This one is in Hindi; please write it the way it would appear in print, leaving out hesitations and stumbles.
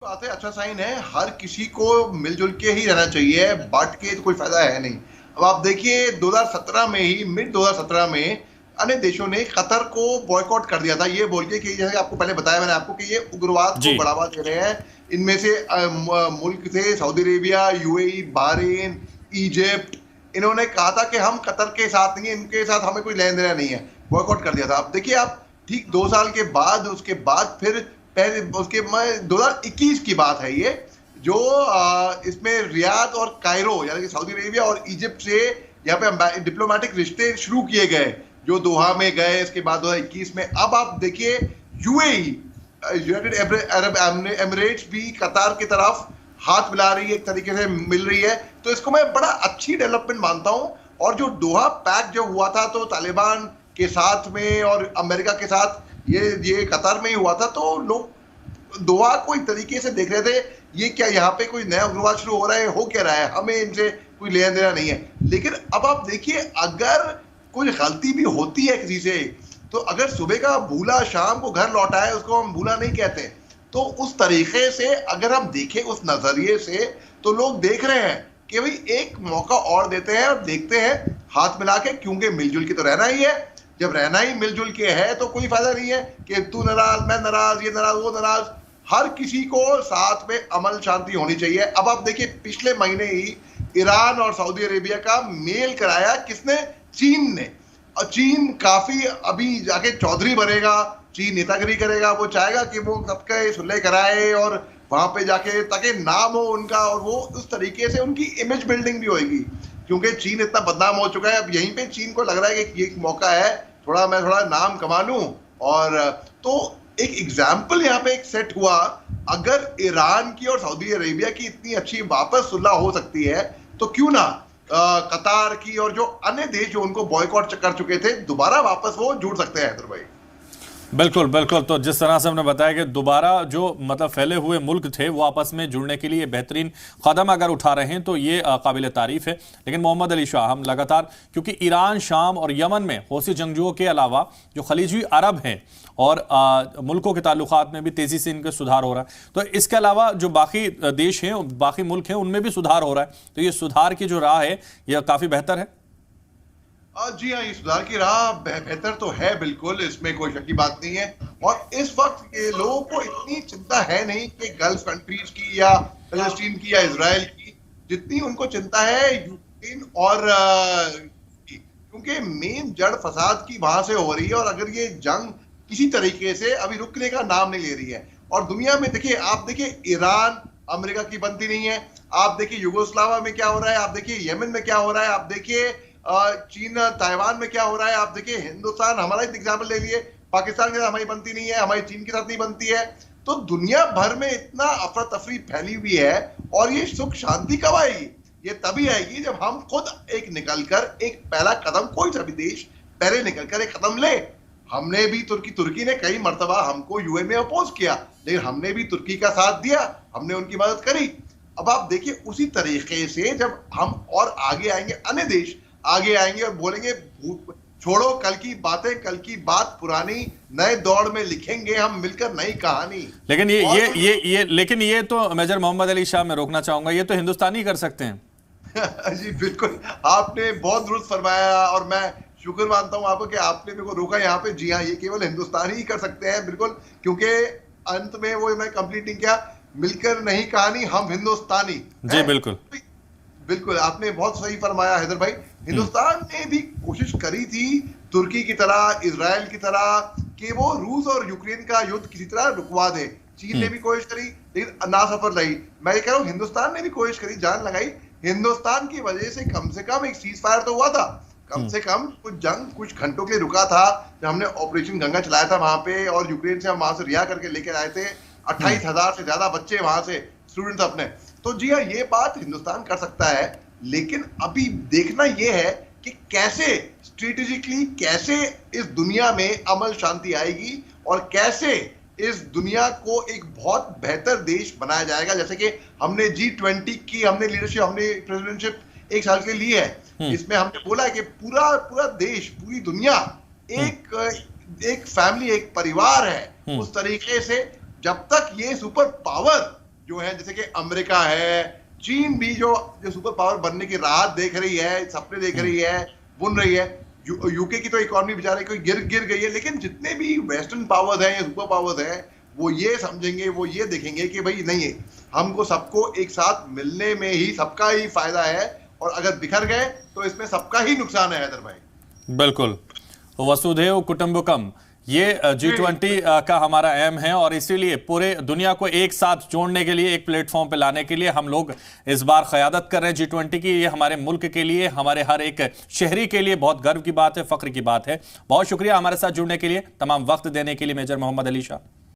बात है, अच्छा साइन है। हर किसी को मिलजुल के ही रहना चाहिए, बांट के तो कोई फायदा है नहीं। अब आप देखिए 2017 में ही, मिड 2017 में अन्य देशों ने कतर को बॉयकॉट कर दिया था, ये बोल के कि जैसे आपको पहले बताया मैंने आपको कि ये उग्रवाद को जी। बढ़ावा दे रहे हैं। इनमें से मुल्क थे Saudi Arabia, UAE, Bahrain, Egypt. इन्होंने कहा था कि हम कतर के साथ नहीं, इनके साथ हमें कोई लेना देना नहीं है, बॉयकॉट कर दिया था। अब देखिए आप, ठीक 2 साल के बाद, उसके बाद फिर पहले उसके 2021 की बात है ये, जो इसमें रियाद और कायरो यानी कि सऊदी अरेबिया और इजिप्ट से यहाँ पे डिप्लोमेटिक रिश्ते शुरू किए गए, जो दोहा में गए। इसके बाद 2021 में अब आप देखिए यूएई, यूनाइटेड अरब एमिरेट्स भी कतार की तरफ हाथ मिला रही है, एक तरीके से मिल रही है। तो इसको मैं बड़ा अच्छी डेवलपमेंट मानता हूं। और जो दोहा पैक्ट जो हुआ था, तो तालिबान के साथ में और अमेरिका के साथ ये कतार में ही हुआ था, तो लोग दोहा को एक तरीके से देख रहे थे, ये क्या यहाँ पे कोई नया उग्रवाद शुरू हो रहा है, हो क्या रहा है, हमें इनसे कोई लेना देना नहीं है। लेकिन अब आप देखिए, अगर कोई गलती भी होती है किसी से, तो अगर सुबह का भूला शाम को घर लौटा है, उसको हम भूला नहीं कहते। तो उस तरीके से अगर हम देखें उस नजरिए से, तो लोग देख रहे हैं कि भाई एक मौका और देते हैं और देखते हैं हाथ मिला के, क्योंकि मिलजुल के तो रहना ही है। जब रहना ही मिलजुल के है तो कोई फायदा नहीं है कि तू नाराज, मैं नाराज, ये नाराज, वो नाराज। हर किसी को साथ में अमन शांति होनी चाहिए। अब आप देखिए, पिछले महीने ही ईरान और सऊदी अरेबिया का मेल कराया किसने? चीन ने। और चीन काफी अभी जाके चौधरी बनेगा, चीन नेतागिरी करेगा, वो चाहेगा कि वो सबका सुलह कराए और वहां पे जाके ताकि नाम हो उनका, और वो उस तरीके से उनकी इमेज बिल्डिंग भी होगी, क्योंकि चीन इतना बदनाम हो चुका है। अब यहीं पे चीन को लग रहा है कि ये मौका है, मैं थोड़ा नाम कमा लूं। और तो एक एग्जाम्पल यहाँ पे एक सेट हुआ। अगर ईरान की और सऊदी अरेबिया की इतनी अच्छी वापस सुलह हो सकती है, तो क्यों ना कतार की और जो अन्य देश जो उनको बॉयकॉट कर चुके थे, दोबारा वापस वो जुड़ सकते हैं। हैदर भाई, बिल्कुल बिल्कुल। तो जिस तरह से हमने बताया कि दोबारा जो मतलब फैले हुए मुल्क थे वो आपस में जुड़ने के लिए बेहतरीन कदम अगर उठा रहे हैं तो ये काबिल तारीफ है। लेकिन मोहम्मद अली शाह, हम लगातार, क्योंकि ईरान, शाम और यमन में हौसी जंगजुओं के अलावा जो खलीजी अरब हैं और मुल्कों के ताल्लुकात में भी तेज़ी से इनका सुधार हो रहा है, तो इसके अलावा जो बाकी देश हैं, बाकी मुल्क हैं, उनमें भी सुधार हो रहा है। तो ये सुधार की जो राह है यह काफ़ी बेहतर है। जी हाँ, ये सुधार की राह बेहतर तो है, बिल्कुल, इसमें कोई शक की बात नहीं है। और इस वक्त के लोगों को इतनी चिंता है नहीं कि गल्फ कंट्रीज की या फलस्तीन की या इजराइल की, जितनी उनको चिंता है यूक्रेन और क्योंकि मेन जड़ फसाद की वहां से हो रही है। और अगर ये जंग किसी तरीके से अभी रुकने का नाम नहीं ले रही है, और दुनिया में देखिए, आप देखिए ईरान अमेरिका की बनती नहीं है, आप देखिए युगोस्लाविया में क्या हो रहा है, आप देखिए यमन में क्या हो रहा है, आप देखिए चीन ताइवान में क्या हो रहा है, आप देखिए हिंदुस्तान, हमारा एक एग्जाम्पल ले लिए, पाकिस्तान के साथ हमारी बनती नहीं है, हमारी चीन के साथ नहीं बनती है। तो दुनिया भर में इतना अफरा तफरी फैली हुई है, और ये सुख शांति कब आएगी? ये तभी आएगी जब हम खुद एक निकलकर, एक पहला कदम, कोई सा भी देश पहले निकलकर एक कदम ले। हमने भी तुर्की ने कई मर्तबा हमको यूएन में अपोज किया, लेकिन हमने भी तुर्की का साथ दिया, हमने उनकी मदद करी। अब आप देखिए, उसी तरीके से जब हम और आगे आएंगे, अन्य देश आगे आएंगे और बोलेंगे छोड़ो कल की बातें, कल की बात पुरानी, नए दौर में लिखेंगे हम मिलकर नई कहानी। लेकिन लेकिन ये तो मेजर मोहम्मद अली शाह, मैं रोकना चाहूंगा, ये तो हिंदुस्तानी कर सकते हैं। जी बिल्कुल, आपने बहुत दुरुस्त फरमाया, और मैं शुक्र मानता हूं आपको कि आपने मेरे को रोका यहाँ पे। जी हाँ, ये केवल हिंदुस्तानी ही कर सकते हैं, बिल्कुल, क्योंकि अंत में वो मैं कंप्लीट नहीं किया, मिलकर नहीं कहानी, हम हिंदुस्तानी। जी बिल्कुल बिल्कुल, आपने बहुत सही फरमाया हैदर भाई। हिंदुस्तान ने भी कोशिश करी थी तुर्की की तरह, इजराइल की तरह, कि वो रूस और यूक्रेन का युद्ध किसी तरह रुकवा दे। चीन ने भी कोशिश करी, लेकिन नासफल रही। मैं ये कह रहा हूँ, हिंदुस्तान ने भी कोशिश करी, जान लगाई। हिंदुस्तान की वजह से कम एक सीज फायर तो हुआ था, कम से कम कुछ जंग कुछ घंटों के लिए रुका था, जब हमने ऑपरेशन गंगा चलाया था वहां पे, और यूक्रेन से हम वहां से रिहा करके लेकर आए थे 28,000 से ज्यादा बच्चे वहां से, स्टूडेंट्स अपने। तो जी हाँ, ये बात हिंदुस्तान कर सकता है, लेकिन अभी देखना यह है कि कैसे स्ट्रेटेजिकली, कैसे इस दुनिया में अमन शांति आएगी, और कैसे इस दुनिया को एक बहुत बेहतर देश बनाया जाएगा। जैसे कि हमने G20 की हमने लीडरशिप, हमने प्रेसिडेंटशिप 1 साल के लिए है, इसमें हमने बोला है कि पूरा देश, पूरी दुनिया एक फैमिली, एक परिवार है। उस तरीके से जब तक ये सुपर पावर जो है, जैसे कि अमेरिका है, चीन भी जो सुपर पावर बनने की राह देख रही है, सपने देख रही है, बुन रही है। यूके की तो इकोनॉमी बेचारे कोई गिर गई है, लेकिन जितने भी वेस्टर्न पावर्स हैं या सुपर पावर्स हैं, वो ये समझेंगे, वो ये देखेंगे कि भाई नहीं, हमको सबको एक साथ मिलने में ही सबका ही फायदा है, और अगर बिखर गए तो इसमें सबका ही नुकसान है। हैदर भाई बिल्कुल, वसुधैव कुटुंबकम, ये G20 का हमारा एम है, और इसीलिए पूरे दुनिया को एक साथ जोड़ने के लिए, एक प्लेटफॉर्म पे लाने के लिए हम लोग इस बार क़यादत कर रहे हैं G20 की। ये हमारे मुल्क के लिए, हमारे हर एक शहरी के लिए बहुत गर्व की बात है, फ़ख्र की बात है। बहुत शुक्रिया हमारे साथ जुड़ने के लिए, तमाम वक्त देने के लिए मेजर मोहम्मद अली शाह।